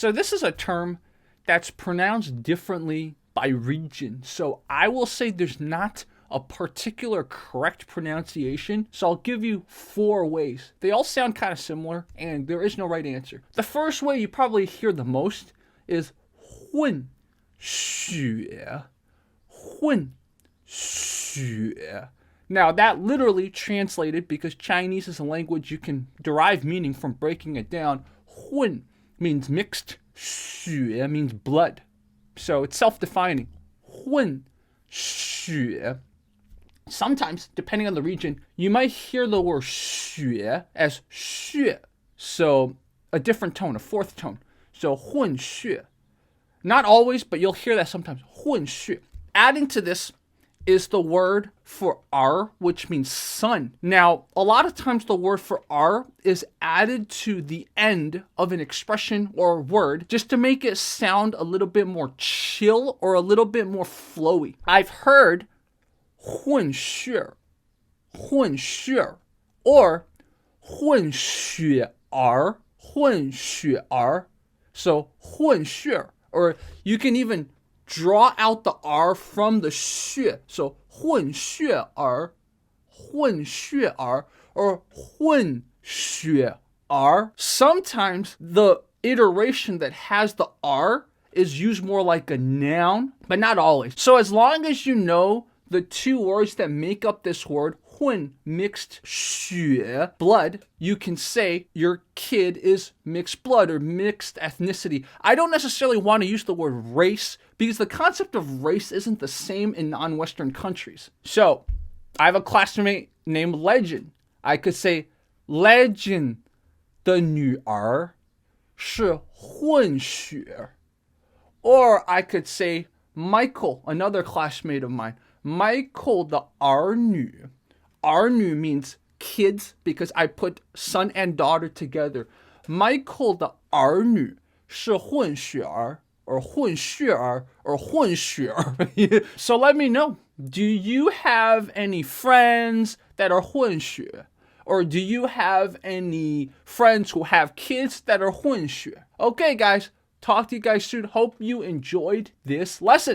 So this is a term that's pronounced differently by region. So I will say there's not a particular correct pronunciation. So I'll give you 4 ways. They all sound kind of similar and there is no right answer. The first way you probably hear the most is 混血. 混血. Now that literally translated, because Chinese is a language you can derive meaning from breaking it down. 混 means mixed, 血 means blood. So it's self-defining. 混血. Sometimes, depending on the region, you might hear the word 血 as 血. So a different tone, a 4th tone. So 混血. Not always, but you'll hear that sometimes. 混血. Adding to this is the word for R, which means sun. Now, a lot of times the word for R is added to the end of an expression or a word just to make it sound a little bit more chill or a little bit more flowy. I've heard 混血, 混血, or 混血儿, 混血儿. So 混血, or you can even draw out the R from the 血. So 混血儿, 混血儿, or 混血儿. Sometimes the iteration that has the R is used more like a noun, but not always. So as long as you know the 2 words that make up this word, 混, mixed, 血, blood, you can say your kid is mixed blood or mixed ethnicity. I don't necessarily want to use the word race because the concept of race isn't the same in non-Western countries. So I have a classmate named Legend. I could say Legend 的女儿是混血. Or I could say Michael, another classmate of mine. Michael 的儿女. 儿女 means kids because I put son and daughter together. Michael 的儿女是混血儿 or 混血儿 or 混血儿. So let me know. Do you have any friends that are 混血? Or do you have any friends who have kids that are 混血? Okay, guys. Talk to you guys soon. Hope you enjoyed this lesson.